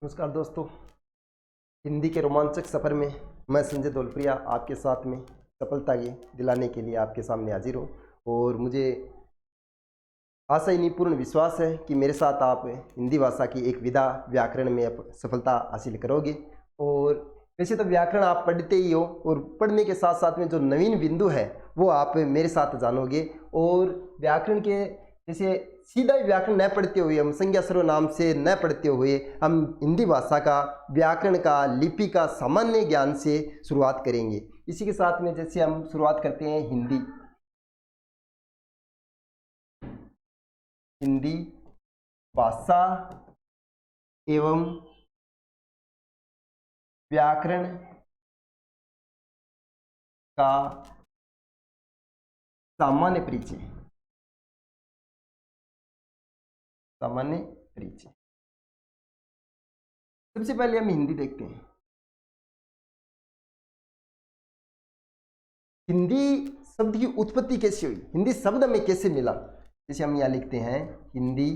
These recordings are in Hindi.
नमस्कार दोस्तों, हिंदी के रोमांचक सफ़र में मैं संजय दौलप्रिया आपके साथ में सफलता ये दिलाने के लिए आपके सामने हाजिर हूँ। और मुझे आशा ही नहीं पूर्ण विश्वास है कि मेरे साथ आप हिंदी भाषा की एक विधा व्याकरण में सफलता हासिल करोगे। और वैसे तो व्याकरण आप पढ़ते ही हो और पढ़ने के साथ साथ में जो नवीन बिंदु है वो आप मेरे साथ जानोगे। और व्याकरण के जैसे सीधा व्याकरण न पढ़ते हुए, हम संज्ञा सर्वनाम से न पढ़ते हुए हम हिंदी भाषा का व्याकरण का लिपि का सामान्य ज्ञान से शुरुआत करेंगे। इसी के साथ में जैसे हम शुरुआत करते हैं हिंदी भाषा एवं व्याकरण का सामान्य परिचय। सबसे पहले हम हिंदी देखते हैं। हिंदी शब्द की उत्पत्ति कैसे हुई, हिंदी शब्द हमें कैसे मिला। जैसे हम यहाँ लिखते हैं हिंदी।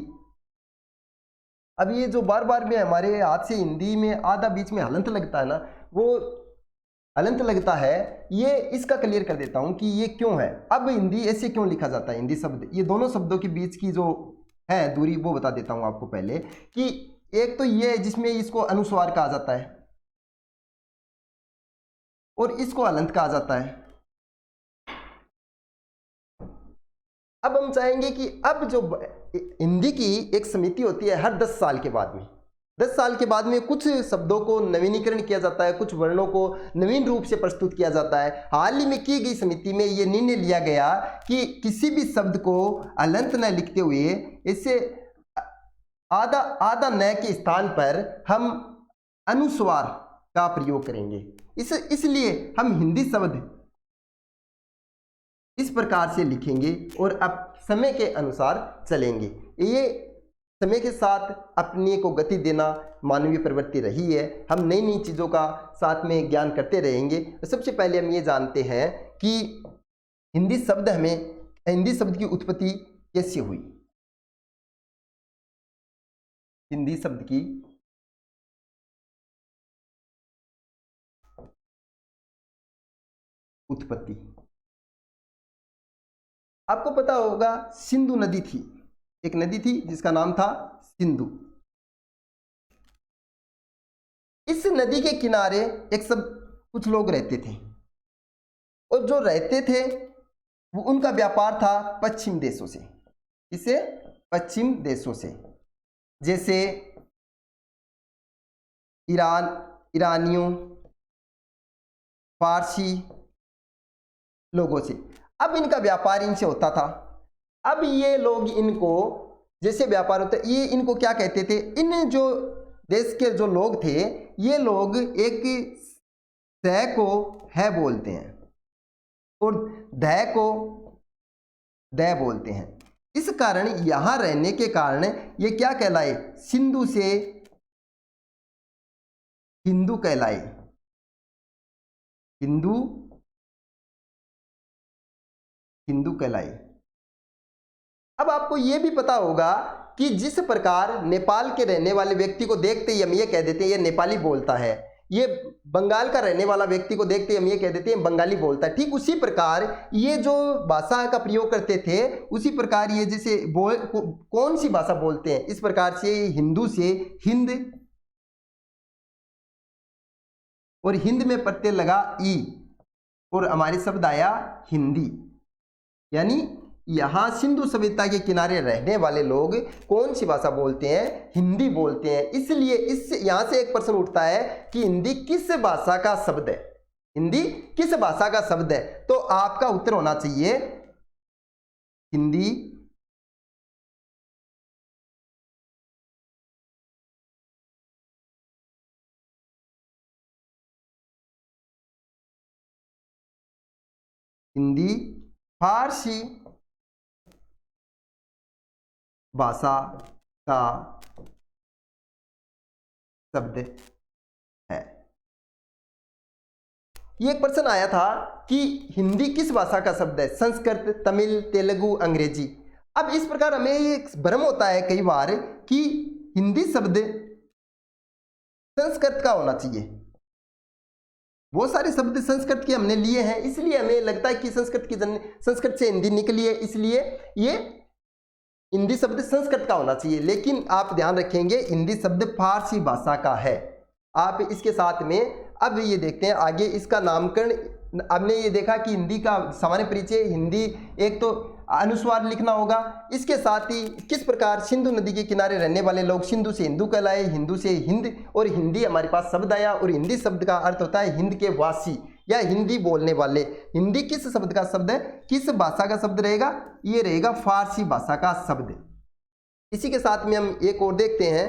अब ये जो बार बार में हमारे हाथ से हिंदी में आधा बीच में हलंत लगता है ना, वो हलंत लगता है, ये इसका क्लियर कर देता हूं कि ये क्यों है। अब हिंदी ऐसे क्यों लिखा जाता है, हिंदी शब्द, ये दोनों शब्दों के बीच की जो है दूरी वो बता देता हूं आपको पहले। कि एक तो ये है जिसमें इसको अनुस्वार कहा जाता है और इसको हलंत कहा जाता है। अब हम चाहेंगे कि अब जो हिंदी की एक समिति होती है हर 10 साल के बाद में, 10 साल के बाद में कुछ शब्दों को नवीनीकरण किया जाता है, कुछ वर्णों को नवीन रूप से प्रस्तुत किया जाता है। हाल ही में की गई समिति में यह निर्णय लिया गया कि किसी भी शब्द को अलंत न लिखते हुए इससे आधा न के स्थान पर हम अनुस्वार का प्रयोग करेंगे। इसलिए हम हिंदी शब्द इस प्रकार से लिखेंगे और अब समय के अनुसार चलेंगे। ये समय के साथ अपने को गति देना मानवीय प्रवृत्ति रही है। हम नई नई चीज़ों का साथ में ज्ञान करते रहेंगे। तो सबसे पहले हम ये जानते हैं कि हिंदी शब्द की उत्पत्ति कैसे हुई। हिंदी शब्द की उत्पत्ति आपको पता होगा, सिंधु नदी थी, एक नदी थी जिसका नाम था सिंधु। इस नदी के किनारे कुछ लोग रहते थे और जो रहते थे वो उनका व्यापार था पश्चिम देशों से। इसे पश्चिम देशों से, जैसे ईरानियों, फारसी लोगों से। अब इनका व्यापार इनसे होता था। अब ये लोग इनको, जैसे व्यापार होता है, ये इनको क्या कहते थे, इन जो देश के जो लोग थे ये लोग एक स को है बोलते हैं और ध को द बोलते हैं। इस कारण यहां रहने के कारण ये क्या कहलाए, सिंधु से हिंदू कहलाए। हिंदू कहलाए। अब आपको यह भी पता होगा कि जिस प्रकार नेपाल के रहने वाले व्यक्ति को देखते ही हम ये कह देते हैं ये नेपाली बोलता है, ये बंगाल का रहने वाला व्यक्ति को देखते ही हम ये कह देते हैं बंगाली बोलता है, ठीक उसी प्रकार ये जो भाषा का प्रयोग करते थे उसी प्रकार ये जैसे कौन सी भाषा बोलते हैं, इस प्रकार से हिंदू से हिंद, और हिंद में प्रत्यय लगा ई और हमारे शब्द आया हिंदी। यानी यहां सिंधु सभ्यता के किनारे रहने वाले लोग कौन सी भाषा बोलते हैं, हिंदी बोलते हैं। इसलिए यहां से एक प्रश्न उठता है कि हिंदी किस भाषा का शब्द है, हिंदी किस भाषा का शब्द है। तो आपका उत्तर होना चाहिए हिंदी फारसी भाषा का शब्द है। ये एक प्रश्न आया था कि हिंदी किस भाषा का शब्द है, संस्कृत, तमिल, तेलुगु, अंग्रेजी। अब इस प्रकार हमें ये भ्रम होता है कई बार कि हिंदी शब्द संस्कृत का होना चाहिए। बहुत सारे शब्द संस्कृत के हमने लिए हैं, इसलिए हमें लगता है कि संस्कृत से हिंदी निकली है, इसलिए ये हिंदी शब्द संस्कृत का होना चाहिए। लेकिन आप ध्यान रखेंगे हिंदी शब्द फारसी भाषा का है। आप इसके साथ में अब ये देखते हैं आगे इसका नामकरण। हमने ये देखा कि हिंदी का सामान्य परिचय, हिंदी एक तो अनुस्वार लिखना होगा, इसके साथ ही किस प्रकार सिंधु नदी के किनारे रहने वाले लोग सिंधु से हिंदू कहलाए, हिंदू से हिंद, और हिंदी हमारे पास शब्द आया, और हिंदी शब्द का अर्थ होता है हिंद के वासी या हिंदी बोलने वाले। हिंदी किस शब्द का शब्द है, किस भाषा का शब्द रहेगा, ये रहेगा फारसी भाषा का शब्द। इसी के साथ में हम एक और देखते हैं,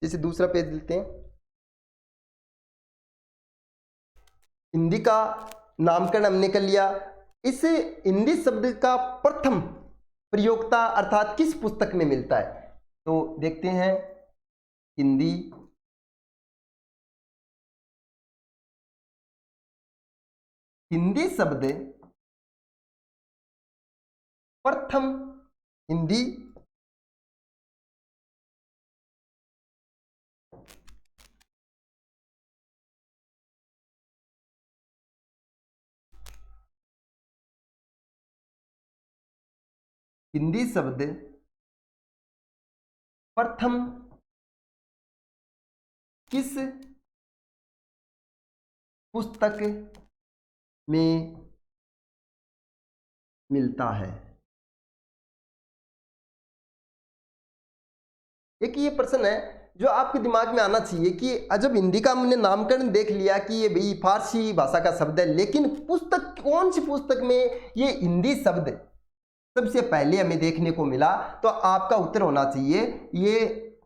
जैसे दूसरा पेज लेते हैं। हिंदी का नामकरण हमने कर लिया। इस हिंदी शब्द का प्रथम प्रयोगता अर्थात किस पुस्तक में मिलता है, तो देखते हैं हिंदी शब्द प्रथम हिंदी शब्द प्रथम किस पुस्तक में मिलता है। एक ये प्रश्न है जो आपके दिमाग में आना चाहिए कि जब हिंदी का हमने नामकरण देख लिया कि ये भाई फारसी भाषा का शब्द है, लेकिन पुस्तक कौन सी पुस्तक में ये हिंदी शब्द सबसे पहले हमें देखने को मिला, तो आपका उत्तर होना चाहिए ये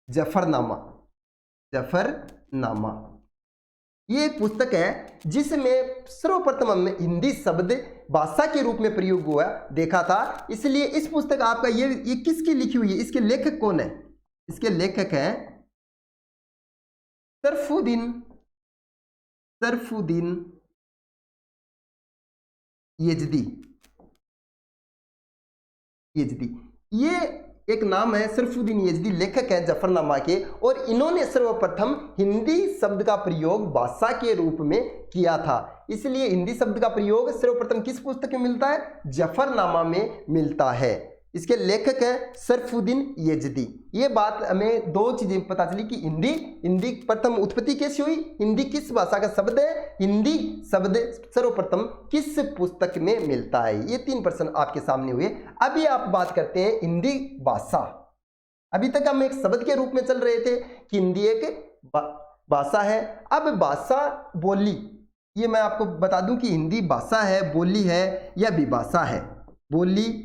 जफरनामा। जफरनामा ये एक पुस्तक है जिसमें सर्वप्रथम हमने हिंदी शब्द भाषा के रूप में प्रयोग हुआ देखा था। इसलिए इस पुस्तक आपका ये किसकी लिखी हुई है, इसके लेखक कौन है, इसके लेखक हैं सरफुद्दीन यजदी। ये एक नाम है, सरफुद्दीन यजदी लेखक है जफरनामा के, और इन्होंने सर्वप्रथम हिंदी शब्द का प्रयोग भाषा के रूप में किया था। इसलिए हिंदी शब्द का प्रयोग सर्वप्रथम किस पुस्तक में मिलता है, जफरनामा में मिलता है। इसके लेखक है सरफुद्दीन यजदी। ये बात हमें दो चीजें पता चली कि हिंदी प्रथम उत्पत्ति कैसी हुई, हिंदी किस भाषा का शब्द है, हिंदी शब्द सर्वप्रथम किस पुस्तक में मिलता है। ये 3 प्रश्न आपके सामने हुए। अभी आप बात करते हैं हिंदी भाषा। अभी तक हम एक शब्द के रूप में चल रहे थे कि हिंदी एक भाषा है। अब भाषा बोली, ये मैं आपको बता दूं कि हिंदी भाषा है, बोली है या विभाषा है। बोली,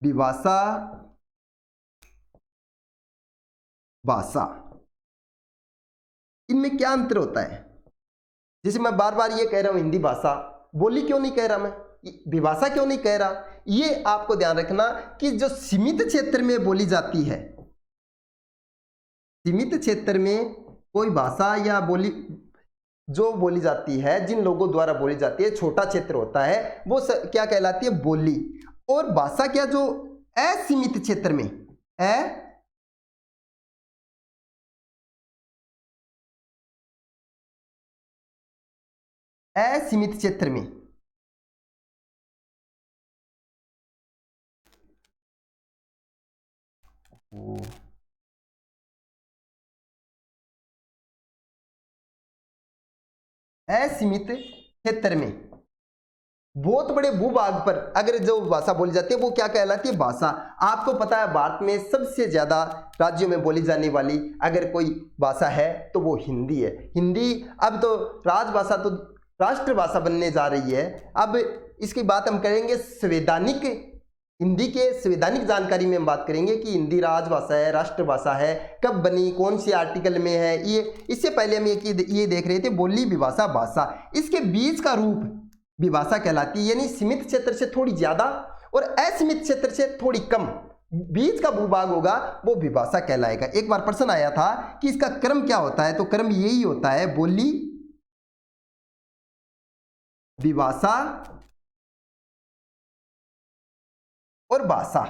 विभाषा, भाषा, इनमें क्या अंतर होता है। जैसे मैं बार बार ये कह रहा हूं हिंदी भाषा, बोली क्यों नहीं कह रहा, मैं विभाषा क्यों नहीं कह रहा, ये आपको ध्यान रखना कि जो सीमित क्षेत्र में बोली जाती है, सीमित क्षेत्र में कोई भाषा या बोली जो बोली जाती है, जिन लोगों द्वारा बोली जाती है, छोटा क्षेत्र होता है, वो क्या कहलाती है, बोली। और भाषा क्या, जो असीमित क्षेत्र में, असीमित क्षेत्र में असीमित क्षेत्र में बहुत बड़े भूभाग पर अगर जो भाषा बोली जाती है वो क्या कहलाती है, भाषा। आपको पता है भारत में सबसे ज्यादा राज्यों में बोली जाने वाली अगर कोई भाषा है तो वो हिंदी है। हिंदी अब तो राजभाषा, तो राष्ट्रभाषा बनने जा रही है। अब इसकी बात हम करेंगे संवैधानिक, हिंदी के संवैधानिक जानकारी में हम बात करेंगे कि हिंदी राजभाषा है, राष्ट्रभाषा है, कब बनी, कौन सी आर्टिकल में है। ये इससे पहले हम ये देख रहे थे बोली, विभाषा, भाषा। इसके बीच का रूप विभाषा कहलाती है, यानी सीमित क्षेत्र से थोड़ी ज्यादा और असीमित क्षेत्र से थोड़ी कम, बीच का भूभाग होगा वो विभाषा कहलाएगा। एक बार प्रश्न आया था कि इसका क्रम क्या होता है, तो क्रम यही होता है, बोली, विभाषा और भाषा।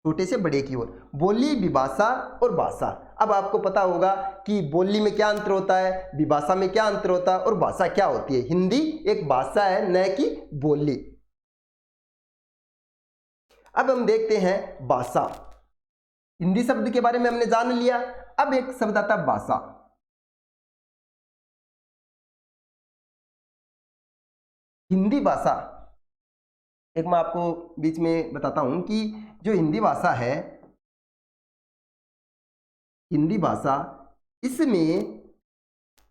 छोटे से बड़े की ओर। बोली, विभाषा और भाषा। अब आपको पता होगा कि बोली में क्या अंतर होता है, विभाषा में क्या अंतर होता है और भाषा क्या होती है। हिंदी एक भाषा है, न कि बोली। अब हम देखते हैं भाषा। हिंदी शब्द के बारे में हमने जान लिया। अब एक शब्द आता है भाषा। हिंदी भाषा, एक मैं आपको बीच में बताता हूं कि जो हिंदी भाषा है, हिंदी भाषा, इसमें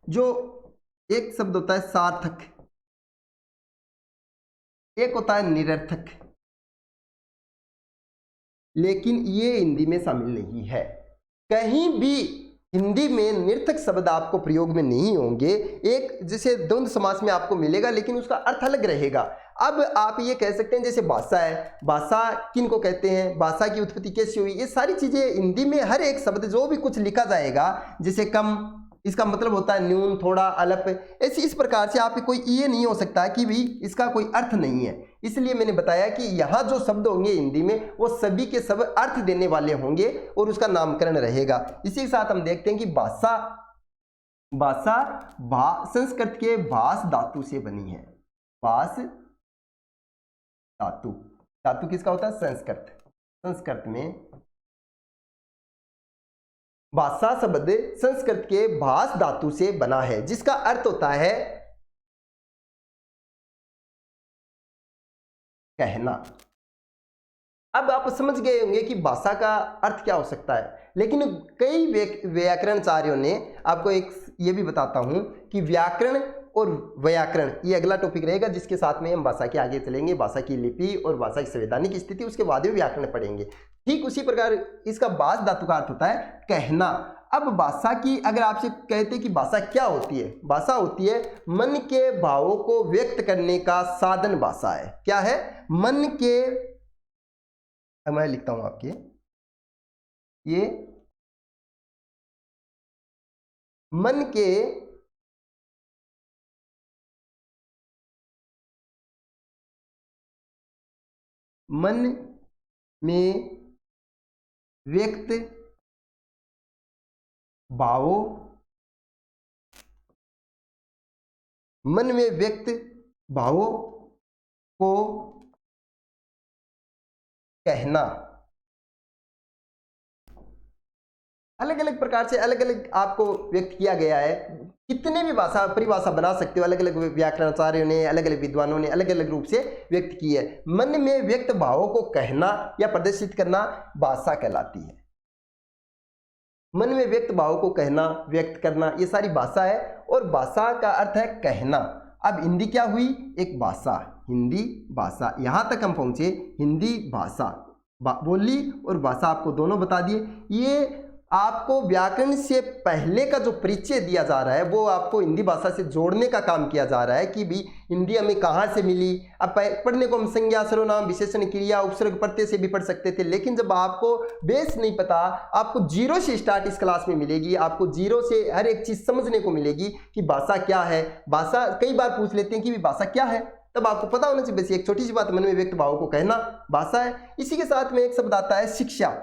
जो एक शब्द होता है सार्थक, एक होता है निरर्थक, लेकिन ये हिंदी में शामिल नहीं है। कहीं भी हिंदी में निरर्थक शब्द आपको प्रयोग में नहीं होंगे। एक जैसे द्वंद्व समास में आपको मिलेगा, लेकिन उसका अर्थ अलग रहेगा। अब आप ये कह सकते हैं जैसे भाषा है, भाषा किन को कहते हैं, भाषा की उत्पत्ति कैसे हुई, ये सारी चीजें हिंदी में हर एक शब्द जो भी कुछ लिखा जाएगा, जैसे कम, इसका मतलब होता है न्यून, थोड़ा, अल्प, ऐसी इस प्रकार से आप कोई ये नहीं हो सकता कि भी इसका कोई अर्थ नहीं है। इसलिए मैंने बताया कि यहाँ जो शब्द होंगे हिंदी में वो सभी के सब अर्थ देने वाले होंगे और उसका नामकरण रहेगा। इसी के साथ हम देखते हैं कि भाषा, संस्कृत के भास धातु से बनी है। भास धातु, धातु किसका होता है, संस्कृत। संस्कृत में भाषा शब्द संस्कृत के भास धातु से बना है, जिसका अर्थ होता है कहना। अब आप समझ गए होंगे कि भाषा का अर्थ क्या हो सकता है, लेकिन कई व्याकरणचार्यों ने आपको एक ये भी बताता हूं कि व्याकरण और व्याकरण, ये अगला टॉपिक रहेगा जिसके साथ में हम भाषा के आगे चलेंगे। भाषा की लिपि और भाषा की संवैधानिक स्थिति, उसके बाद में व्याकरण पढ़ेंगे। ठीक उसी प्रकार इसका भास धातु का अर्थ होता है कहना। अब भाषा की अगर आपसे कहते कि भाषा क्या होती है, भाषा होती है मन के भावों को व्यक्त करने का साधन। भाषा है क्या है, मन के, मैं लिखता हूं आपके, ये मन के मन में व्यक्त भावों, मन में व्यक्त भावों को कहना। अलग अलग प्रकार से अलग अलग आपको व्यक्त किया गया है। कितने भी भाषा परिभाषा बना सकते हो, अलग अलग व्याकरणाचार्यों ने, अलग अलग विद्वानों ने अलग अलग रूप से व्यक्त की है। मन में व्यक्त भावों को कहना या प्रदर्शित करना भाषा कहलाती है। मन में व्यक्त भावों को कहना, व्यक्त करना, ये सारी भाषा है और भाषा का अर्थ है कहना। अब हिंदी क्या हुई, एक भाषा, हिंदी भाषा। यहां तक हम पहुंचे, हिंदी भाषा, बोली और भाषा आपको दोनों बता दिए। ये आपको व्याकरण से पहले का जो परिचय दिया जा रहा है वो आपको हिंदी भाषा से जोड़ने का काम किया जा रहा है कि भी हिंदी हमें कहाँ से मिली। अब पढ़ने को हम संज्ञा, सर्वनाम, विशेषण, क्रिया, उपसर्ग, प्रत्यय से भी पढ़ सकते थे, लेकिन जब आपको बेस नहीं पता, आपको जीरो से स्टार्ट इस क्लास में मिलेगी, आपको जीरो से हर एक चीज समझने को मिलेगी कि भाषा क्या है। भाषा कई बार पूछ लेते हैं कि भाषा क्या है, तब आपको पता होना चाहिए बस एक छोटी सी बात, मन में व्यक्त भावों को कहना भाषा है। इसी के साथ में एक शब्द आता है शिक्षा।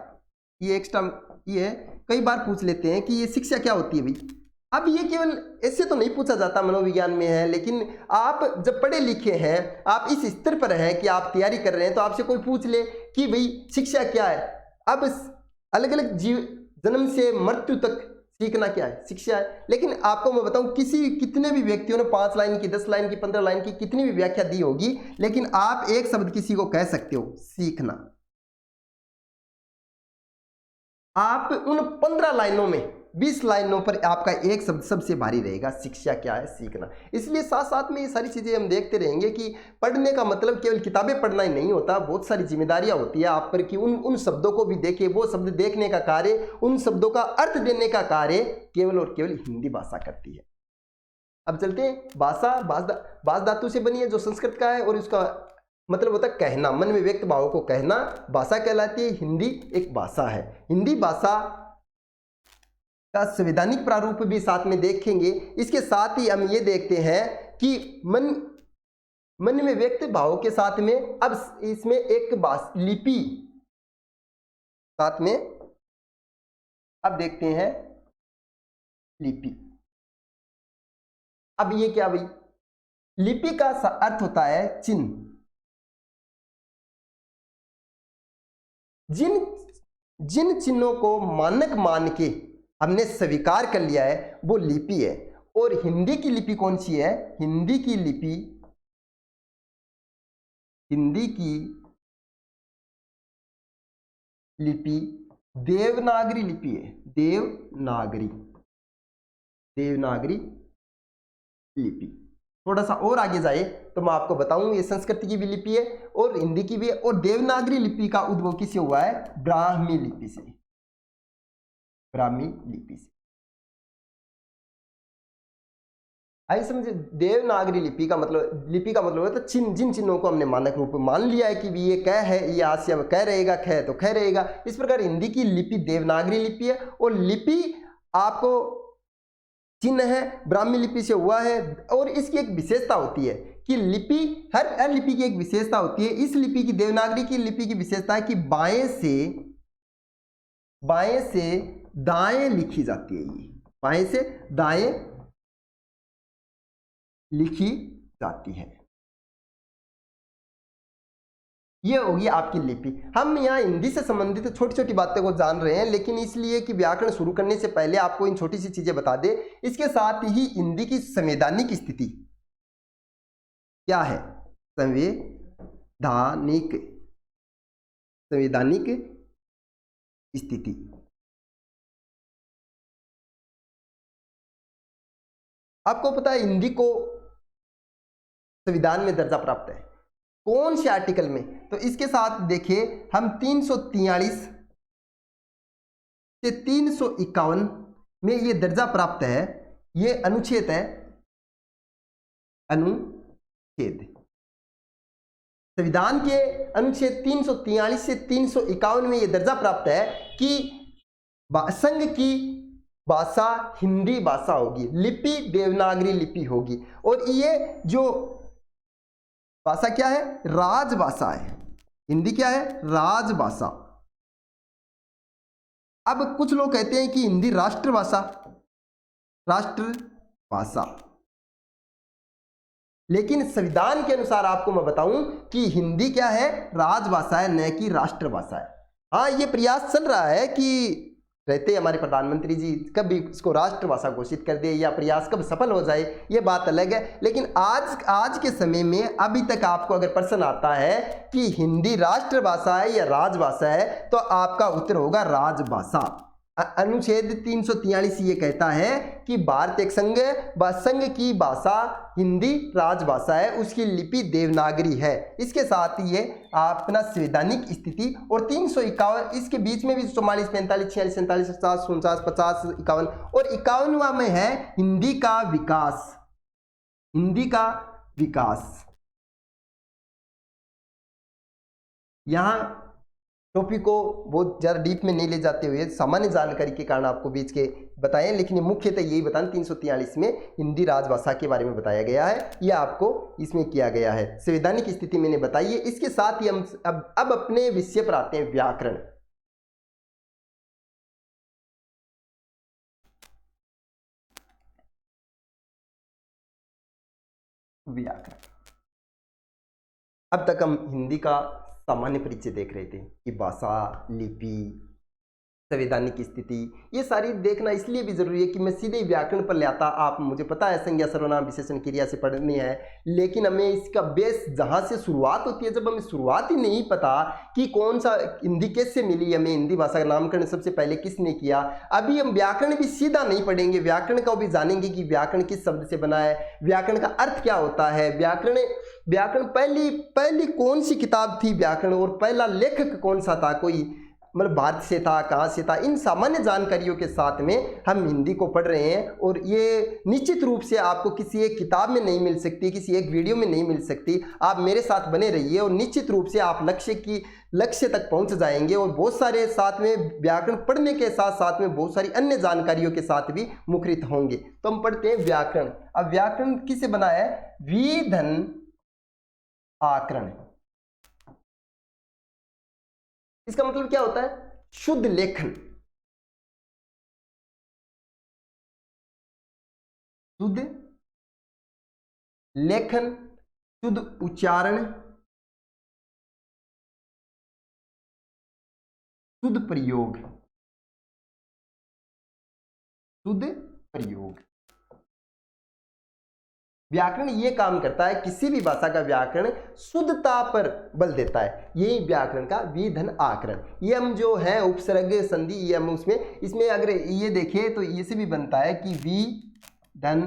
ये एक्स्ट्रा ये है, कई बार पूछ लेते हैं कि ये शिक्षा क्या होती है भाई। अब ये केवल ऐसे तो नहीं पूछा जाता, मनोविज्ञान में है, लेकिन आप जब पढ़े लिखे हैं, आप इस स्तर पर हैं कि आप तैयारी कर रहे हैं, तो आपसे कोई पूछ ले कि भाई शिक्षा क्या है। अब अलग अलग जीव, जन्म से मृत्यु तक सीखना क्या है, शिक्षा है। लेकिन आपको मैं बताऊं, कितने भी व्यक्तियों ने 5 लाइन की, 10 लाइन की, 15 लाइन की कितनी भी व्याख्या दी होगी, लेकिन आप एक शब्द किसी को कह सकते हो, सीखना। आप उन 15 लाइनों में 20 लाइनों पर आपका एक शब्द सबसे भारी रहेगा, शिक्षा क्या है, सीखना। इसलिए साथ साथ में ये सारी चीजें हम देखते रहेंगे कि पढ़ने का मतलब केवल किताबें पढ़ना ही नहीं होता, बहुत सारी जिम्मेदारियां होती है आप पर कि उन शब्दों को भी देखें। वो शब्द देखने का कार्य, उन शब्दों का अर्थ देने का कार्य केवल और केवल हिंदी भाषा करती है। अब चलते हैं, भाषा भास धातु से बनी है जो संस्कृत का है और उसका मतलब होता है कहना, मन में व्यक्त भावों को कहना, भाषा कहलाती है। हिंदी एक भाषा है। हिंदी भाषा का संवैधानिक प्रारूप भी साथ में देखेंगे। इसके साथ ही हम ये देखते हैं कि मन में व्यक्त भावों के साथ में अब इसमें एक लिपि साथ में अब देखते हैं लिपि। अब ये क्या भाई, लिपि का अर्थ होता है चिन्ह। जिन चिन्हों को मानक मान के हमने स्वीकार कर लिया है वो लिपि है। और हिंदी की लिपि कौन सी है? हिंदी की लिपि देवनागरी लिपि है। देवनागरी लिपि। थोड़ा सा और आगे जाए तो मैं आपको बताऊं, ये संस्कृत की भी लिपि है और हिंदी की भी है। और देवनागरी लिपि का उद्भव किससे हुआ है? ब्राह्मी लिपि से। आई समझे? देवनागरी लिपि का मतलब है तो जिन चिन्हों को हमने मानक रूप में मान लिया है कि भी ये क है, ये आसिया में क रहेगा, ख है तो ख रहेगा। इस प्रकार हिंदी की लिपि देवनागरी लिपि है। और लिपि आपको चिन्ह है, ब्राह्मी लिपि से हुआ है। और इसकी एक विशेषता होती है कि लिपि, हर लिपि की एक विशेषता होती है। इस लिपि की, देवनागरी की लिपि की विशेषता है कि बाएं से दाएं लिखी जाती है। ये बाएं से दाएं लिखी जाती है। ये होगी आपकी लिपि। हम यहाँ हिंदी से संबंधित छोटी छोटी बातें को जान रहे हैं, लेकिन इसलिए कि व्याकरण शुरू करने से पहले आपको इन छोटी सी चीजें बता दे। इसके साथ ही हिंदी की संवैधानिक स्थिति क्या है? संवैधानिक स्थिति। आपको पता है हिंदी को संविधान में दर्जा प्राप्त है कौन से आर्टिकल में? तो इसके साथ देखिए हम 343 से 351 में ये दर्जा प्राप्त है। ये अनुच्छेद है, अनुच्छेद। संविधान के अनुच्छेद 343 से 351 में ये दर्जा प्राप्त है कि संघ की भाषा हिंदी भाषा होगी, लिपि देवनागरी लिपि होगी। और ये जो भाषा क्या है? राजभाषा है। हिंदी क्या है? राजभाषा। अब कुछ लोग कहते हैं कि हिंदी राष्ट्रभाषा, लेकिन संविधान के अनुसार आपको मैं बताऊं कि हिंदी क्या है? राजभाषा है, न कि राष्ट्रभाषा है। हाँ, ये प्रयास चल रहा है कि रहते हमारे प्रधानमंत्री जी कब भी इसको राष्ट्रभाषा घोषित कर दे, या प्रयास कब सफल हो जाए ये बात अलग है। लेकिन आज के समय में अभी तक आपको अगर प्रश्न आता है कि हिंदी राष्ट्रभाषा है या राजभाषा है, तो आपका उत्तर होगा राजभाषा। अनुच्छेद 343 ये कहता है कि भारत एक संघ की भाषा हिंदी राजभाषा है, उसकी लिपि देवनागरी है। इसके साथ ही ये अपना संवैधानिक स्थिति और 351 इसके बीच में भी 44, 45, 46, 47, 50, 49, 50, 51 और 51वां में है हिंदी का विकास। यहाँ टॉपिक को बहुत ज़्यादा डीप में नहीं ले जाते हुए सामान्य जानकारी के कारण आपको बीच के बताएं, लेकिन मुख्यतः यही बताएं 343 में हिंदी राजभाषा के बारे में बताया गया है। यह आपको इसमें किया गया है। संवैधानिक स्थिति मैंने बताई है। इसके साथ ही हम अब अपने विषय पर आते हैं, व्याकरण। अब तक हम हिंदी का सामान्य परिचय देख रहे थे कि भाषा, लिपि, संवैधानिक स्थिति, ये सारी देखना इसलिए भी जरूरी है कि मैं सीधे व्याकरण पर ले आता। आप, मुझे पता है संज्ञा, सर्वनाम, विशेषण, क्रिया से पढ़नी है, लेकिन हमें इसका बेस जहाँ से शुरुआत होती है, जब हमें शुरुआत ही नहीं पता कि कौन सा हिंदी कैसे मिली, हमें हिंदी भाषा का नामकरण सबसे पहले किसने किया। अभी हम व्याकरण भी सीधा नहीं पढ़ेंगे, व्याकरण का भी जानेंगे कि व्याकरण किस शब्द से बना है, व्याकरण का अर्थ क्या होता है, व्याकरण पहली कौन सी किताब थी व्याकरण, और पहला लेखक कौन सा था, कोई मतलब भारत से था, कहाँ से था। इन सामान्य जानकारियों के साथ में हम हिंदी को पढ़ रहे हैं। और ये निश्चित रूप से आपको किसी एक किताब में नहीं मिल सकती, किसी एक वीडियो में नहीं मिल सकती। आप मेरे साथ बने रहिए और निश्चित रूप से आप लक्ष्य तक पहुंच जाएंगे। और बहुत सारे साथ में व्याकरण पढ़ने के साथ साथ में बहुत सारी अन्य जानकारियों के साथ भी मुखरित होंगे। तो हम पढ़ते हैं व्याकरण। अब व्याकरण किससे बना है? विधन आकरण। इसका मतलब क्या होता है? शुद्ध लेखन, शुद्ध लेखन, शुद्ध उच्चारण, शुद्ध प्रयोग, शुद्ध प्रयोग। व्याकरण ये काम करता है, किसी भी भाषा का व्याकरण शुद्धता पर बल देता है। यही व्याकरण का विधन आकरण। यम जो है उपसर्ग संधि यम, उसमें इसमें अगर ये देखें तो ये से भी बनता है कि विधन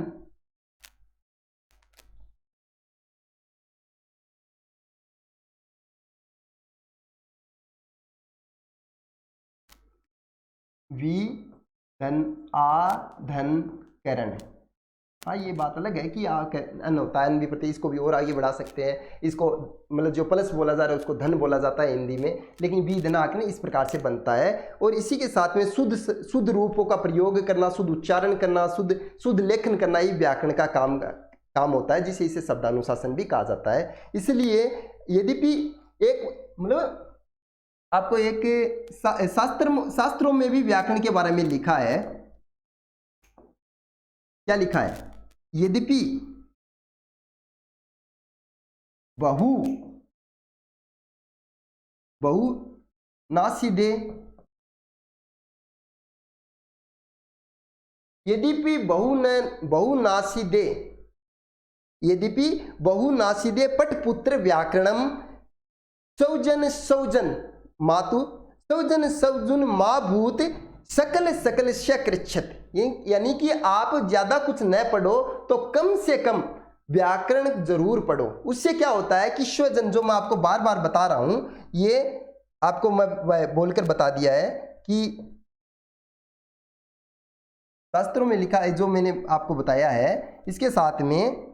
विधन आधन करण। हाँ, ये बात अलग है कि अन होता है, प्रति इसको भी और आगे बढ़ा सकते हैं। इसको मतलब जो प्लस बोला जा रहा है उसको धन बोला जाता है हिंदी में, लेकिन विधन आकरण इस प्रकार से बनता है। और इसी के साथ में शुद्ध रूपों का प्रयोग करना, शुद्ध उच्चारण करना, शुद्ध लेखन करना, ये व्याकरण का काम होता है, जिसे इसे शब्दानुशासन भी कहा जाता है। इसलिए यद्यपि एक मतलब आपको एक शास्त्रों में भी व्याकरण के बारे में लिखा है। क्या लिखा है? यद्यपि बहुनासिदे, यद्यपि बहुनासिदे पटपुत्र व्याकरणम सौजन मातु सौजन माभूत सकल शकृच्छत। यानी कि आप ज्यादा कुछ न पढ़ो तो कम से कम व्याकरण जरूर पढ़ो। उससे क्या होता है कि स्वजन, जो मैं आपको बार बार बता रहा हूं, ये आपको मैं बोलकर बता दिया है कि शास्त्रों में लिखा है, जो मैंने आपको बताया है। इसके साथ में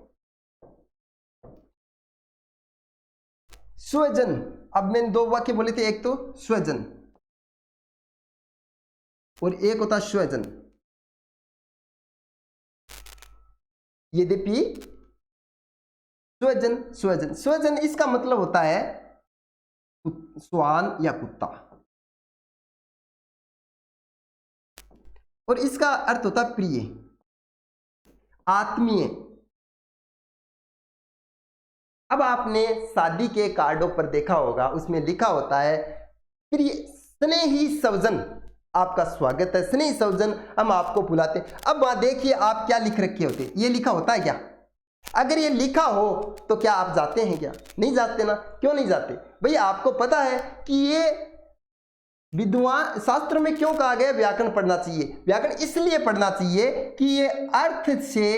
स्वजन, अब मैंने दो वाक्य बोले थे, एक तो स्वजन और एक होता स्वजन। यद्यपि स्वजन इसका मतलब होता है श्वान या कुत्ता, और इसका अर्थ होता है प्रिय, आत्मीय। अब आपने शादी के कार्डों पर देखा होगा, उसमें लिखा होता है प्रिय स्नेही सवजन, आपका स्वागत है, स्नेही सवजन, हम आपको बुलाते हैं। अब वहां देखिए आप क्या लिख रखे होते, ये लिखा होता है क्या? अगर ये लिखा हो तो क्या आप जाते हैं क्या? नहीं जाते ना। क्यों नहीं जाते? भैया आपको पता है कि ये विद्वान शास्त्र में क्यों कहा गया व्याकरण पढ़ना चाहिए। व्याकरण इसलिए पढ़ना चाहिए कि ये अर्थ से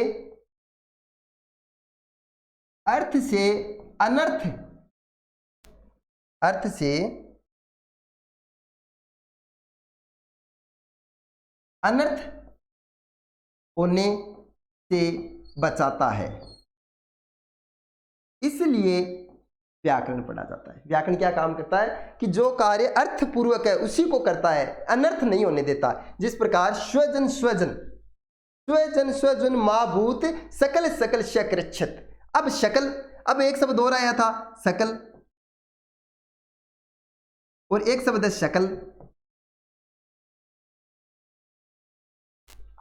अनर्थ होने से बचाता है, इसलिए व्याकरण पढ़ा जाता है। व्याकरण क्या काम करता है कि जो कार्य अर्थपूर्वक है उसी को करता है, अनर्थ नहीं होने देता। जिस प्रकार स्वजन माभूत सकल शकृच्छत। अब शकल, अब एक शब्द और आया था सकल, और एक शब्द है शकल।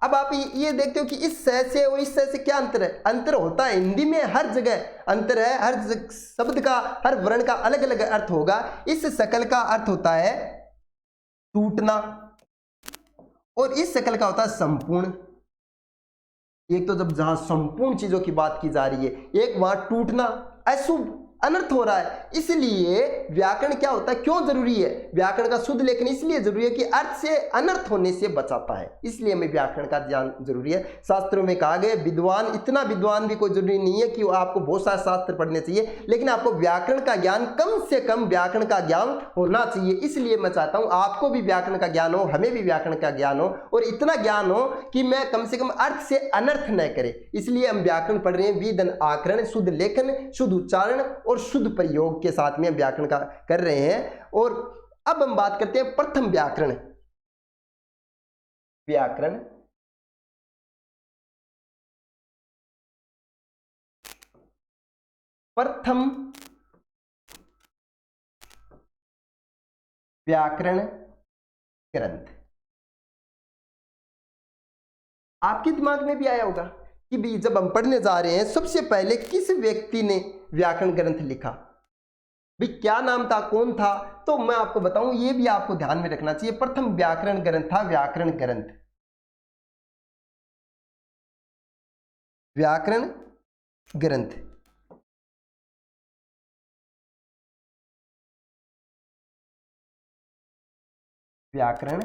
अब आप ये देखते हो कि इस स से और इस स से क्या अंतर है? अंतर होता है, हिंदी में हर जगह अंतर है, हर शब्द का, हर वर्ण का अलग अलग अर्थ होगा। इस सकल का अर्थ होता है टूटना, और इस सकल का होता है संपूर्ण। एक तो जब जहां संपूर्ण चीजों की बात की जा रही है, एक वहां टूटना, अशुभ, अनर्थ हो रहा है। इसलिए व्याकरण क्या होता है, क्यों जरूरी है? व्याकरण का शुद्ध लेखन इसलिए जरूरी है कि अर्थ से अनर्थ होने से बचाता है, इसलिए हमें व्याकरण का ज्ञान जरूरी है। शास्त्रों में कहा गया विद्वान, इतना विद्वान भी कोई जरूरी नहीं है कि आपको बहुत सारे शास्त्र पढ़ने चाहिए, लेकिन आपको व्याकरण का ज्ञान, कम से कम व्याकरण का ज्ञान होना चाहिए। इसलिए मैं चाहता हूं आपको भी व्याकरण का ज्ञान हो, हमें भी व्याकरण का ज्ञान हो, और इतना ज्ञान हो कि मैं कम से कम अर्थ से अनर्थ न करे। इसलिए हम व्याकरण पढ़ रहे हैं, विधन आकरण, शुद्ध लेखन, शुद्ध उच्चारण और शुद्ध प्रयोग के साथ में व्याकरण का कर रहे हैं। और अब हम बात करते हैं प्रथम व्याकरण। प्रथम व्याकरण ग्रंथ। आपके दिमाग में भी आया होगा कि भाई जब हम पढ़ने जा रहे हैं सबसे पहले किस व्यक्ति ने व्याकरण ग्रंथ लिखा, भाई क्या नाम था, कौन था। तो मैं आपको बताऊं, ये भी आपको ध्यान में रखना चाहिए। प्रथम व्याकरण ग्रंथ था व्याकरण ग्रंथ, व्याकरण ग्रंथ। व्याकरण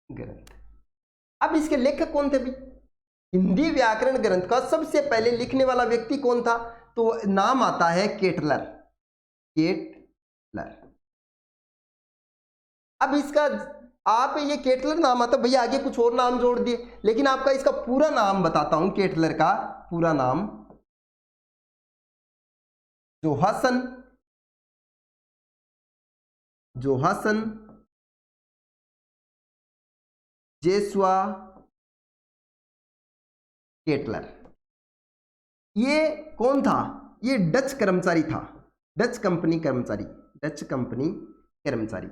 ग्रंथ। अब इसके लेखक कौन थे भाई? हिंदी व्याकरण ग्रंथ का सबसे पहले लिखने वाला व्यक्ति कौन था? तो नाम आता है केटलर, केटलर। अब इसका आप ये केटलर नाम आता, भैया आगे कुछ और नाम जोड़ दिए, लेकिन आपका इसका पूरा नाम बताता हूं। केटलर का पूरा नाम जोहासन, जोहासन जेसुआ केटलर। ये कौन था? ये डच कर्मचारी था, डच कंपनी कर्मचारी, डच कंपनी कर्मचारी।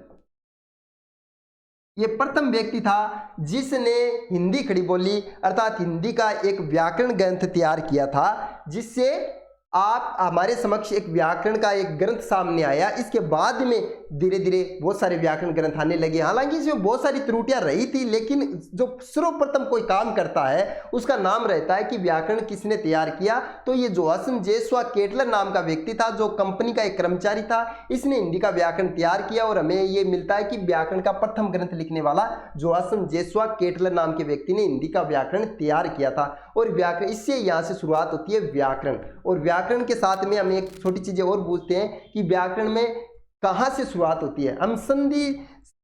ये प्रथम व्यक्ति था जिसने हिंदी खड़ी बोली अर्थात हिंदी का एक व्याकरण ग्रंथ तैयार किया था, जिससे आप हमारे समक्ष एक व्याकरण का एक ग्रंथ सामने आया। इसके बाद में धीरे धीरे बहुत सारे व्याकरण ग्रंथ आने लगे। हालांकि इसमें बहुत सारी त्रुटियां रही थी, लेकिन जो सर्वप्रथम कोई काम करता है उसका नाम रहता है कि व्याकरण किसने तैयार किया। तो ये जोहासन जेसुआ केटलर नाम का व्यक्ति था, जो कंपनी का एक कर्मचारी था। इसने हिंदी का व्याकरण तैयार किया और हमें ये मिलता है कि व्याकरण का प्रथम ग्रंथ लिखने वाला जोहासन जेसुआ केटलर नाम के व्यक्ति ने हिंदी का व्याकरण तैयार किया था। और व्याकरण, इससे यहाँ से शुरुआत होती है व्याकरण। और व्याकरण के साथ में हम एक छोटी चीजें और पूछते हैं कि व्याकरण में कहाँ से शुरुआत होती है। हम संधि,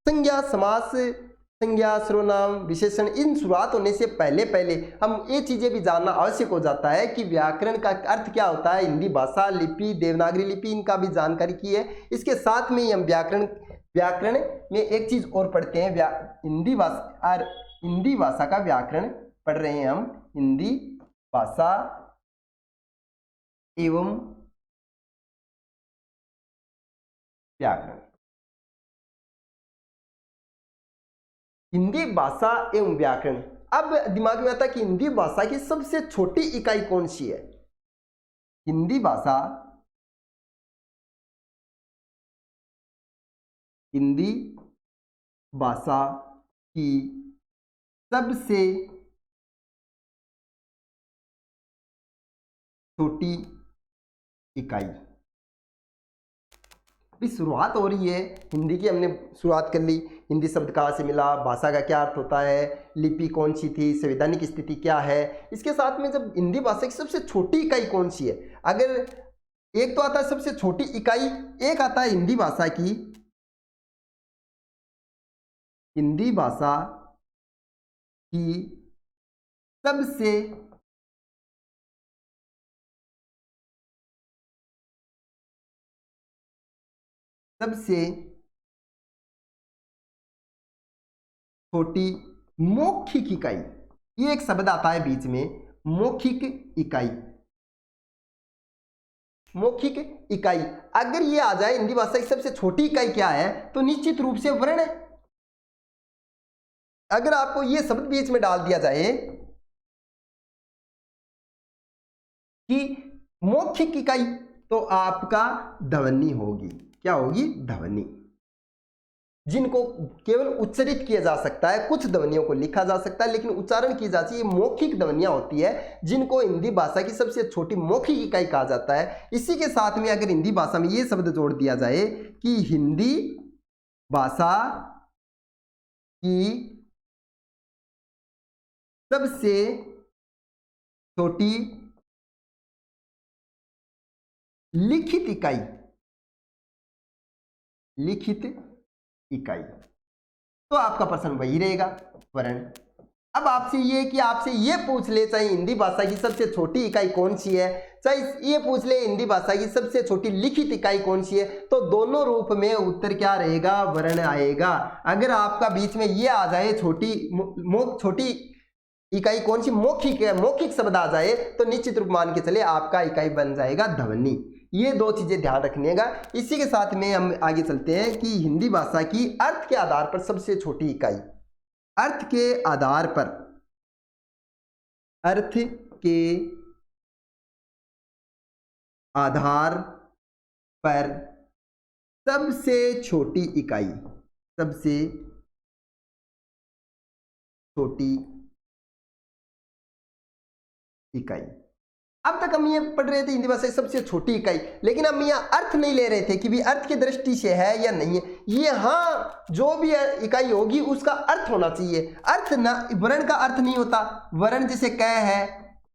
संज्ञा, समास, संज्ञा, सर्वनाम, विशेषण, इन शुरुआत होने से पहले पहले हम ये चीजें भी जानना आवश्यक हो जाता है कि व्याकरण का अर्थ क्या होता है। हिंदी भाषा, लिपि, देवनागरी लिपि, इनका भी जानकारी की है। इसके साथ में ही हम व्याकरण में एक चीज और पढ़ते हैं, हिंदी भाषा और हिंदी भाषा का व्याकरण पढ़ रहे हैं हम। हिंदी भाषा एवं व्याकरण। हिंदी भाषा एवं व्याकरण। अब दिमाग में आता है कि हिंदी भाषा की सबसे छोटी इकाई कौन सी है? हिंदी भाषा, हिंदी भाषा की सबसे छोटी इकाई। अभी शुरुआत हो रही है हिंदी की, हमने शुरुआत कर ली। हिंदी शब्द कहाँ से मिला, भाषा का क्या अर्थ होता है, लिपि कौन सी थी, संवैधानिक स्थिति क्या है। इसके साथ में जब हिंदी भाषा की सबसे छोटी इकाई कौन सी है, अगर एक तो आता है सबसे छोटी इकाई, एक आता है हिंदी भाषा की, हिंदी भाषा की सबसे छोटी मौखिक इकाई। ये एक शब्द आता है बीच में, मौखिक इकाई, मौखिक इकाई। अगर ये आ जाए हिंदी भाषा की सबसे छोटी इकाई क्या है, तो निश्चित रूप से वर्ण है। अगर आपको ये शब्द बीच में डाल दिया जाए कि मौखिक इकाई, तो आपका ध्वनि होगी। क्या होगी? ध्वनि, जिनको केवल उच्चारित किया जा सकता है। कुछ ध्वनियों को लिखा जा सकता है लेकिन उच्चारण की जाती है, मौखिक ध्वनियां होती है, जिनको हिंदी भाषा की सबसे छोटी मौखिक इकाई कहा जाता है। इसी के साथ में अगर हिंदी भाषा में ये शब्द जोड़ दिया जाए कि हिंदी भाषा की सबसे छोटी लिखित इकाई, लिखित इकाई, तो आपका प्रश्न वही रहेगा, वर्ण। अब आपसे ये कि आपसे ये पूछ ले चाहे हिंदी भाषा की सबसे छोटी इकाई कौन सी है, चाहे ये पूछ ले हिंदी भाषा की सबसे छोटी लिखित इकाई कौन सी है, तो दोनों रूप में उत्तर क्या रहेगा? वर्ण आएगा। अगर आपका बीच में ये आ जाए छोटी इकाई कौन सी, मौखिक है, मौखिक शब्द आ जाए, तो निश्चित रूप मान के चले आपका इकाई बन जाएगा ध्वनि। ये दो चीजें ध्यान रखिएगा। इसी के साथ में हम आगे चलते हैं कि हिंदी भाषा की अर्थ के आधार पर सबसे छोटी इकाई, अर्थ के आधार पर, अर्थ के आधार पर सबसे छोटी इकाई, सबसे छोटी इकाई। अब तक हम ये पढ़ रहे थे हिंदी भाषा की सबसे छोटी इकाई, लेकिन हम यहाँ अर्थ नहीं ले रहे थे कि भी अर्थ की दृष्टि से है या नहीं है। ये हाँ, जो भी इकाई होगी उसका अर्थ होना चाहिए। अर्थ ना, वर्ण का अर्थ नहीं होता। वर्ण जैसे क है,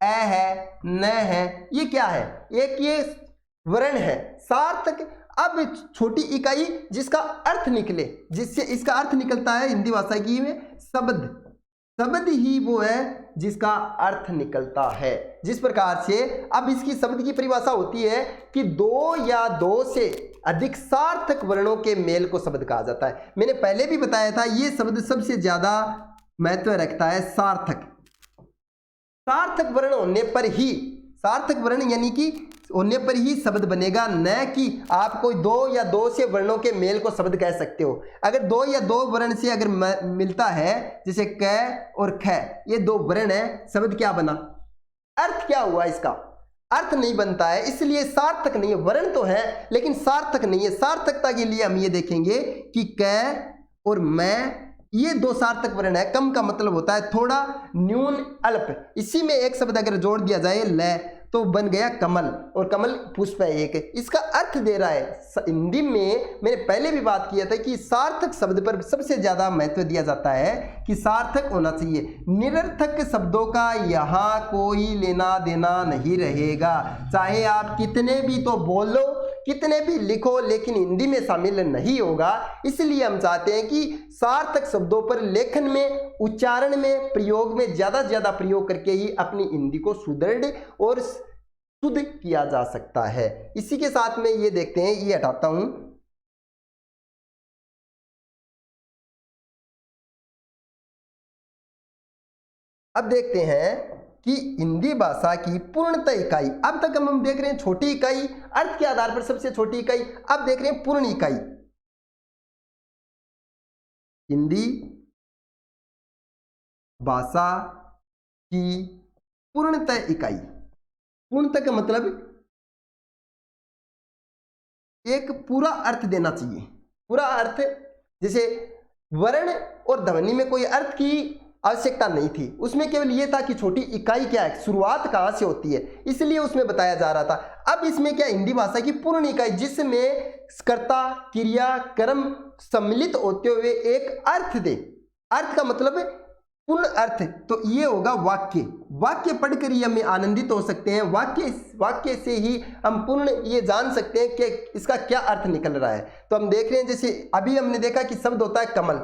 ए है, न है, ये क्या है? एक ये वर्ण है, सार्थक। अब छोटी इकाई जिसका अर्थ निकले, जिससे इसका अर्थ निकलता है हिंदी भाषा की में शब्द, शब्द ही वो है जिसका अर्थ निकलता है। जिस प्रकार से अब इसकी शब्द की परिभाषा होती है कि दो या दो से अधिक सार्थक वर्णों के मेल को शब्द कहा जाता है। मैंने पहले भी बताया था ये शब्द सबसे ज्यादा महत्व रखता है सार्थक। सार्थक वर्ण होने पर ही, सार्थक वर्ण यानी कि होने पर ही शब्द बनेगा, न कि आप कोई दो या दो से वर्णों के मेल को शब्द कह सकते हो। अगर दो या दो वर्ण से अगर मिलता है, जैसे क और ख, ये दो वर्ण है, शब्द क्या बना? अर्थ क्या हुआ? इसका अर्थ नहीं बनता है, इसलिए सार्थक नहीं है। वर्ण तो है लेकिन सार्थक नहीं है। सार्थकता के लिए हम ये देखेंगे कि क और मैं, ये दो सार्थक वर्ण है। कम का मतलब होता है थोड़ा, न्यून, अल्प। इसी में एक शब्द अगर जोड़ दिया जाए ल, तो बन गया कमल, और कमल पुष्प है एक, इसका अर्थ दे रहा है। हिंदी में मैंने पहले भी बात किया था कि सार्थक शब्द पर सबसे ज्यादा महत्व दिया जाता है कि सार्थक होना चाहिए। निरर्थक शब्दों का यहाँ कोई लेना देना नहीं रहेगा, चाहे आप कितने भी तो बोलो, कितने भी लिखो, लेकिन हिंदी में शामिल नहीं होगा। इसलिए हम चाहते हैं कि सार्थक शब्दों पर लेखन में, उच्चारण में, प्रयोग में ज्यादा से ज्यादा प्रयोग करके ही अपनी हिंदी को सुदृढ़ और शुद्ध किया जा सकता है। इसी के साथ में ये देखते हैं, ये हटाता हूं, अब देखते हैं कि हिंदी भाषा की पूर्णतः इकाई। अब तक हम देख रहे हैं छोटी इकाई, अर्थ के आधार पर सबसे छोटी इकाई। अब देख रहे हैं पूर्ण इकाई। हिंदी भाषा की पूर्णतः इकाई, पूर्णतः का मतलब एक पूरा अर्थ देना चाहिए। पूरा अर्थ, जैसे वर्ण और ध्वनि में कोई अर्थ की आवश्यकता नहीं थी, उसमें केवल यह था कि छोटी इकाई क्या है, शुरुआत कहां से होती है, इसलिए उसमें बताया जा रहा था। अब इसमें क्या, हिंदी भाषा की पूर्ण इकाई जिसमें कर्ता, क्रिया, कर्म सम्मिलित होते हुए एक अर्थ दे। अर्थ का मतलब पूर्ण अर्थ, तो ये होगा वाक्य। वाक्य पढ़कर ही हम आनंदित हो सकते हैं। वाक्य से ही हम पूर्ण ये जान सकते हैं कि इसका क्या अर्थ निकल रहा है। तो हम देख रहे हैं, जैसे अभी हमने देखा कि शब्द होता है कमल,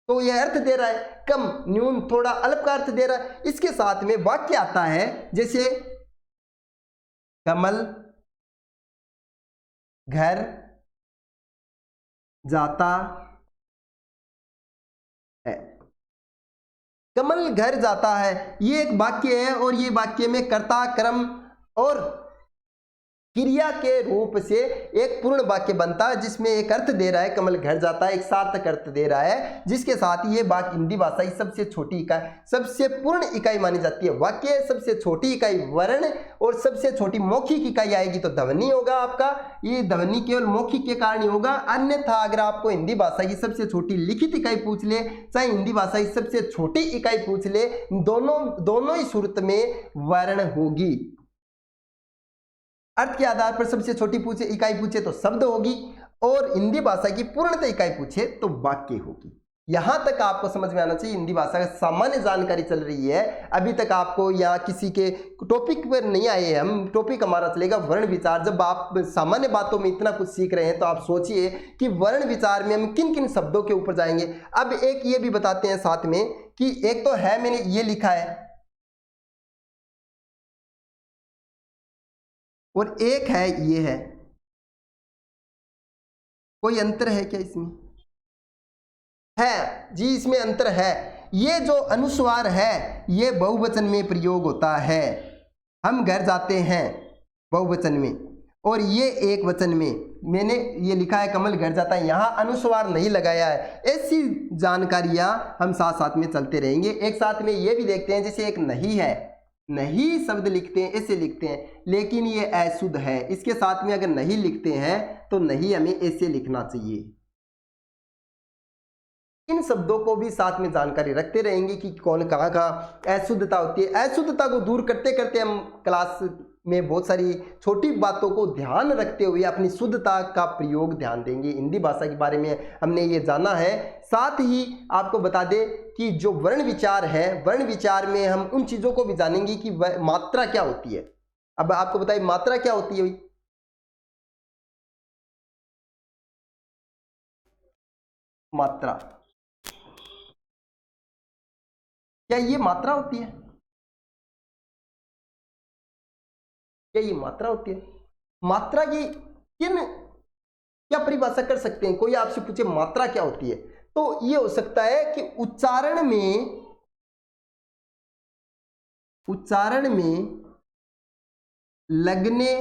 तो यह अर्थ दे रहा है कम, न्यून, थोड़ा, अल्प का अर्थ दे रहा है। इसके साथ में वाक्य आता है, जैसे कमल घर जाता है। कमल घर जाता है, ये एक वाक्य है, और ये वाक्य में कर्ता, कर्म और क्रिया के रूप से एक पूर्ण वाक्य बनता है, जिसमें एक अर्थ दे रहा है, कमल घर जाता है, एक सार्थक अर्थ दे रहा है, जिसके साथ ये वाक्य हिंदी भाषा की सबसे छोटी इकाई, सबसे पूर्ण इकाई मानी जाती है। वाक्य सबसे छोटी इकाई वर्ण, और सबसे छोटी मौखिक इकाई आएगी तो ध्वनि होगा आपका। ये ध्वनि केवल मौखिक के कारण ही होगा, अन्यथा अगर आपको हिंदी भाषा की सबसे छोटी लिखित इकाई पूछ ले, चाहे हिंदी भाषा की सबसे छोटी इकाई पूछ ले, दोनों ही सूरत में वर्ण होगी। अर्थ के आधार पर सबसे छोटी इकाई पूछे तो शब्द होगी, और हिंदी भाषा की पूर्णतः इकाई पूछे तो वाक्य होगी। यहां तक आपको समझ में आना चाहिए। हिंदी भाषा का सामान्य जानकारी चल रही है, अभी तक आपको या किसी के टॉपिक पर नहीं आए हैं हम। टॉपिक हमारा चलेगा वर्ण विचार। जब आप सामान्य बातों में इतना कुछ सीख रहे हैं तो आप सोचिए कि वर्ण विचार में हम किन किन शब्दों के ऊपर जाएंगे। अब एक ये भी बताते हैं साथ में कि एक तो है, मैंने ये लिखा है, और एक है ये है। कोई अंतर है क्या इसमें? है जी, इसमें अंतर है। ये जो अनुस्वार है ये बहुवचन में प्रयोग होता है। हम घर जाते हैं बहुवचन में, और ये एक वचन में मैंने ये लिखा है कमल घर जाता है, यहाँ अनुस्वार नहीं लगाया है। ऐसी जानकारियां हम साथ साथ में चलते रहेंगे। एक साथ में ये भी देखते हैं, जैसे एक नहीं है, नहीं शब्द लिखते हैं, ऐसे लिखते हैं, लेकिन ये अशुद्ध है। इसके साथ में अगर नहीं लिखते हैं तो नहीं हमें ऐसे लिखना चाहिए। इन शब्दों को भी साथ में जानकारी रखते रहेंगे कि कौन कहाँ कहाँ अशुद्धता होती है। अशुद्धता को दूर करते करते हम क्लास में बहुत सारी छोटी बातों को ध्यान रखते हुए अपनी शुद्धता का प्रयोग ध्यान देंगे। हिंदी भाषा के बारे में हमने ये जाना है। साथ ही आपको बता दें कि जो वर्ण विचार है, वर्ण विचार में हम उन चीज़ों को भी जानेंगे कि मात्रा क्या होती है। अब आपको बताइए मात्रा क्या होती है भाई? मात्रा, क्या ये मात्रा होती है? क्या ये मात्रा होती है? मात्रा की किन क्या परिभाषा कर सकते हैं? कोई आपसे पूछे मात्रा क्या होती है, तो ये हो सकता है कि उच्चारण में लगने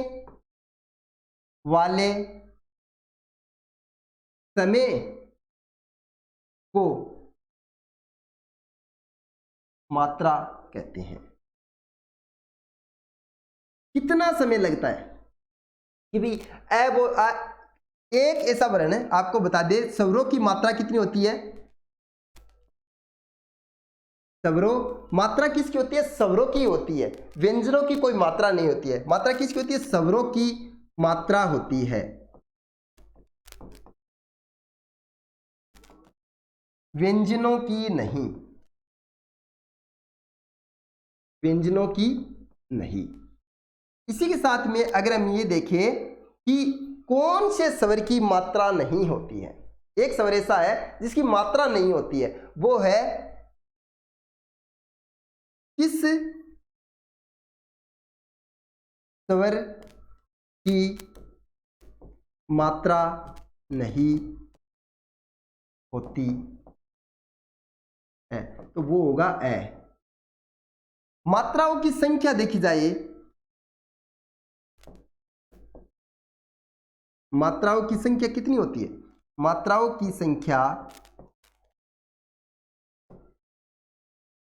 वाले समय को मात्रा कहते हैं। कितना समय लगता है कि भाई एक ऐसा वर्ण है, आपको बता दे स्वरों की मात्रा कितनी होती है? स्वरों मात्रा किसकी होती है? स्वरों की होती है, व्यंजनों की कोई मात्रा नहीं होती है। मात्रा किसकी होती है? स्वरों की मात्रा होती है, व्यंजनों की नहीं, व्यंजनों की नहीं। इसी के साथ में अगर हम ये देखें कि कौन से स्वर की मात्रा नहीं होती है, एक स्वर ऐसा है जिसकी मात्रा नहीं होती है, वो है किस स्वर की मात्रा नहीं होती है, तो वो होगा ए। मात्राओं की संख्या देखी जाए, मात्राओं की संख्या कितनी होती है? मात्राओं की संख्या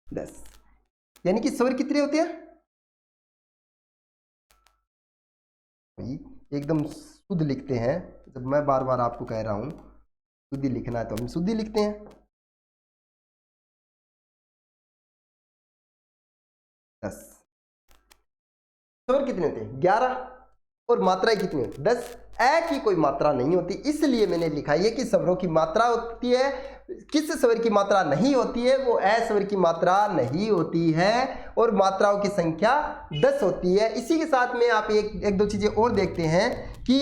10, यानी कि स्वर कितने होते हैं? एकदम शुद्ध लिखते हैं। जब मैं बार बार आपको कह रहा हूं शुद्ध लिखना है तो हम शुद्ध लिखते हैं। 10 स्वर कितने होते हैं? 11। और मात्राएं कितनी होती? 10। ए की कोई मात्रा नहीं होती, इसलिए मैंने लिखा है कि स्वरों की मात्रा होती है। किस स्वर की मात्रा नहीं होती है? वो ए स्वर की मात्रा नहीं होती है, और मात्राओं की संख्या 10 होती है। इसी के साथ में आप एक दो चीजें और देखते हैं कि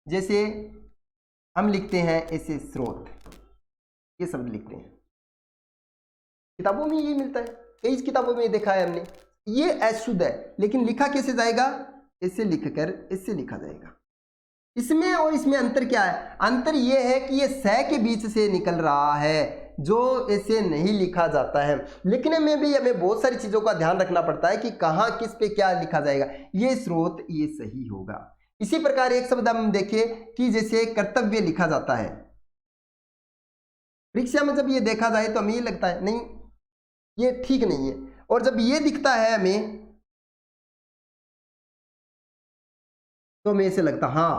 जैसे हम लिखते हैं ऐसे स्रोत, ये शब्द लिखते हैं, किताबों में ये मिलता है, कई किताबों में देखा है हमने। ये अशुद्ध है, लेकिन लिखा कैसे जाएगा? ऐसे लिखकर इससे लिखा जाएगा। इसमें और इसमें अंतर क्या है? अंतर यह है कि ये स के बीच से निकल रहा है, जो ऐसे नहीं लिखा जाता है। लिखने में भी हमें बहुत सारी चीजों का ध्यान रखना पड़ता है कि कहाँ किस पे क्या लिखा जाएगा। ये स्रोत ये सही होगा। इसी प्रकार एक शब्द हम देखें कि जैसे कर्तव्य लिखा जाता है, परीक्षा में जब ये देखा जाए तो हमें ये लगता है नहीं ये ठीक नहीं है, और जब ये दिखता है हमें तो हमें ऐसे लगता हाँ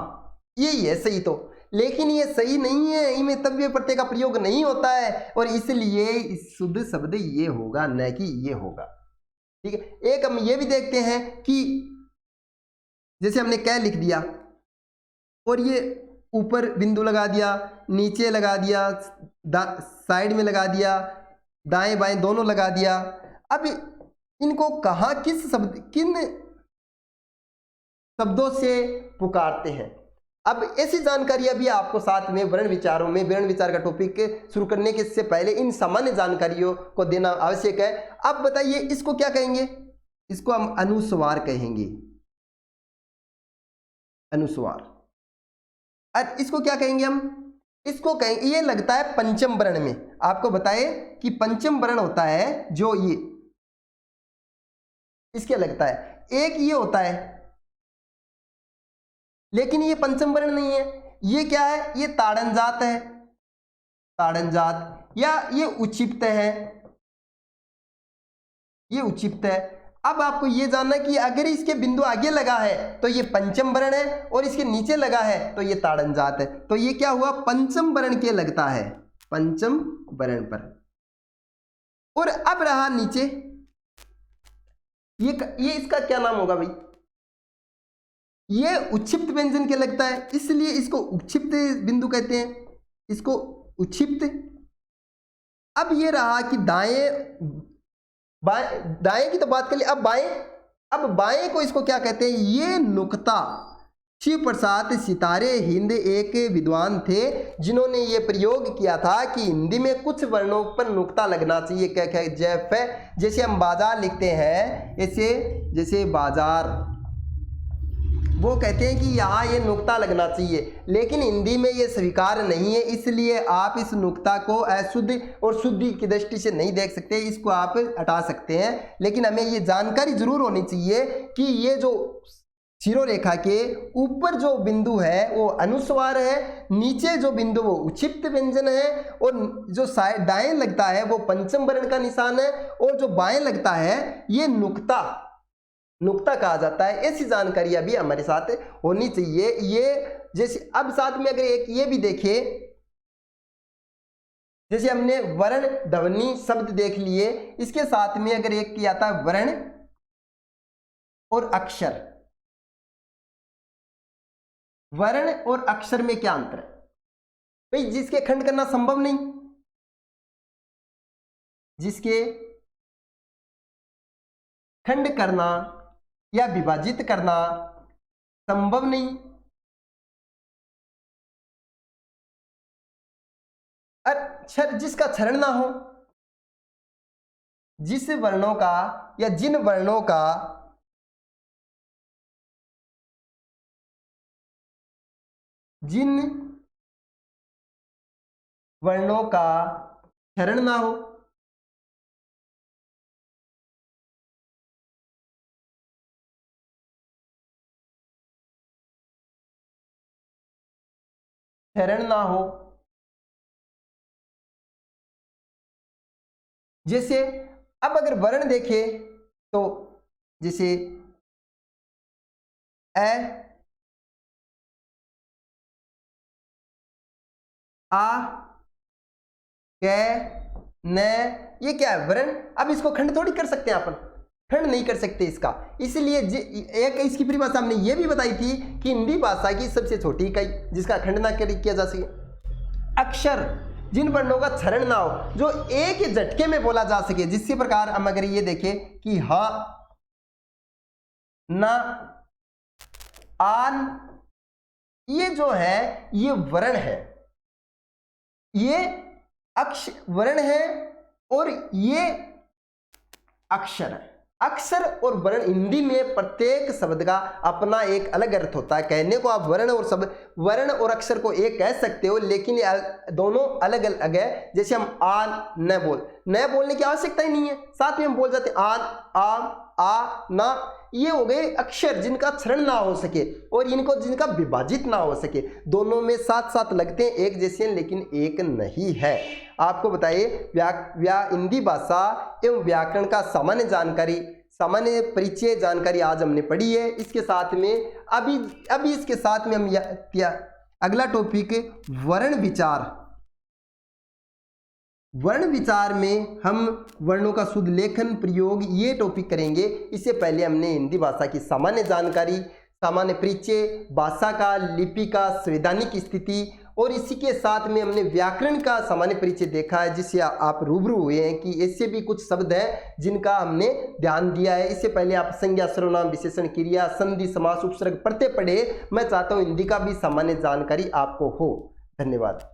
यही है सही, तो लेकिन ये सही नहीं है, इनमें तव्य प्रत्यय का प्रयोग नहीं होता है, और इसलिए शुद्ध शब्द ये होगा, न कि ये होगा। ठीक है। एक हम ये भी देखते हैं कि जैसे हमने कै लिख दिया और ये ऊपर बिंदु लगा दिया, नीचे लगा दिया, साइड में लगा दिया, दाएं बाएं दोनों लगा दिया। अब इनको कहाँ किस शब्द किन शब्दों से पुकारते हैं? अब ऐसी जानकारियां भी आपको साथ में वर्ण विचारों में, वर्ण विचार का टॉपिक शुरू करने के से पहले इन सामान्य जानकारियों को देना आवश्यक है। अब बताइए इसको क्या कहेंगे? इसको हम अनुस्वार कहेंगे, अनुस्वार। और इसको क्या कहेंगे हम? इसको कहेंगे, ये लगता है पंचम वर्ण में। आपको बताए कि पंचम वर्ण होता है जो ये इसके लगता है, एक ये होता है, लेकिन ये पंचम वर्ण नहीं है। ये क्या है? ये ताड़न जात है, ताड़न जात, या ये उच्छिप्त है, ये उच्छिप्त है। अब आपको ये जानना है कि अगर इसके बिंदु आगे लगा है तो ये पंचम वर्ण है, और इसके नीचे लगा है तो ये ताड़न जात है। तो ये क्या हुआ? पंचम वर्ण के लगता है, पंचम वर्ण पर। और अब रहा नीचे, ये इसका क्या नाम होगा भाई? ये उच्छिप्त व्यंजन के लगता है, इसलिए इसको उच्छिप्त बिंदु कहते हैं, इसको उच्छिप्त। अब ये रहा कि दाएं की तो बात कर ली, अब बाएं। अब बाएं को इसको क्या कहते हैं? ये नुक्ता। शिव प्रसाद सितारे हिंद एक विद्वान थे जिन्होंने ये प्रयोग किया था कि हिंदी में कुछ वर्णों पर नुक्ता लगना चाहिए। क्या क्या? जैसे हम बाजार लिखते हैं, ऐसे जैसे बाजार, वो कहते हैं कि यहाँ ये नुक्ता लगना चाहिए, लेकिन हिंदी में ये स्वीकार नहीं है, इसलिए आप इस नुक्ता को अशुद्ध और शुद्धि की दृष्टि से नहीं देख सकते, इसको आप हटा सकते हैं। लेकिन हमें ये जानकारी जरूर होनी चाहिए कि ये जो शिरोरेखा के ऊपर जो बिंदु है वो अनुस्वार है, नीचे जो बिंदु वो उच्छिप्त व्यंजन है, और जो दाएं लगता है वो पंचम वर्ण का निशान है, और जो बाएं लगता है ये नुक्ता कहा जाता है। ऐसी जानकारी अभी हमारे साथ होनी चाहिए। ये जैसे अब साथ में अगर एक ये भी देखें, जैसे हमने वर्ण ध्वनि शब्द देख लिए, इसके साथ में अगर एक किया था वर्ण और अक्षर। वर्ण और अक्षर में क्या अंतर है भाई? जिसके खंड करना संभव नहीं, जिसके खंड करना या विभाजित करना संभव नहीं, अक्षर जिसका क्षरण ना हो, जिस वर्णों का या जिन वर्णों का क्षरण ना हो, क्षरण ना हो। जैसे अब अगर वर्ण देखें तो जैसे ए, आ, कै, न, ये क्या है? वर्ण। अब इसको खंड थोड़ी कर सकते हैं अपन, खंड नहीं कर सकते इसका। इसलिए एक इसकी परिभाषा हमने ये भी बताई थी कि हिंदी भाषा की सबसे छोटी इकाई जिसका खंड ना किया जा सके, अक्षर जिन वर्णों का क्षरण ना हो, जो एक ही झटके में बोला जा सके। जिसके प्रकार हम अगर ये देखें कि हा, ना, आन, ये जो है ये वर्ण है, ये वर्ण है, और ये अक्षर है। अक्षर और वर्ण, हिंदी में प्रत्येक शब्द का अपना एक अलग अर्थ होता है। कहने को आप वर्ण और अक्षर को एक कह सकते हो, लेकिन दोनों अलग अलग है। जैसे हम आन न बोलने की आवश्यकता ही नहीं है, साथ में हम बोल जाते आन, आम, आ, ना। ये हो गए अक्षर जिनका क्षरण ना हो सके, और इनको जिनका विभाजित ना हो सके। दोनों में साथ साथ लगते हैं, एक जैसे हैं, लेकिन एक नहीं है। आपको बताइए हिंदी भाषा एवं व्याकरण का सामान्य परिचय जानकारी आज हमने पढ़ी है। इसके साथ में अभी इसके साथ में हम अगला टॉपिक वर्ण विचार। वर्ण विचार में हम वर्णों का शुद्ध लेखन प्रयोग ये टॉपिक करेंगे। इससे पहले हमने हिंदी भाषा की सामान्य जानकारी, सामान्य परिचय, भाषा का, लिपि का, संवैधानिक स्थिति, और इसी के साथ में हमने व्याकरण का सामान्य परिचय देखा है, जिससे आप रूबरू हुए हैं कि ऐसे भी कुछ शब्द हैं जिनका हमने ध्यान दिया है। इससे पहले आप संज्ञा, सर्वनाम, विशेषण, क्रिया, संधि, समास, उपसर्ग प्रत्यय पढ़े। मैं चाहता हूं हिंदी का भी सामान्य जानकारी आपको हो। धन्यवाद।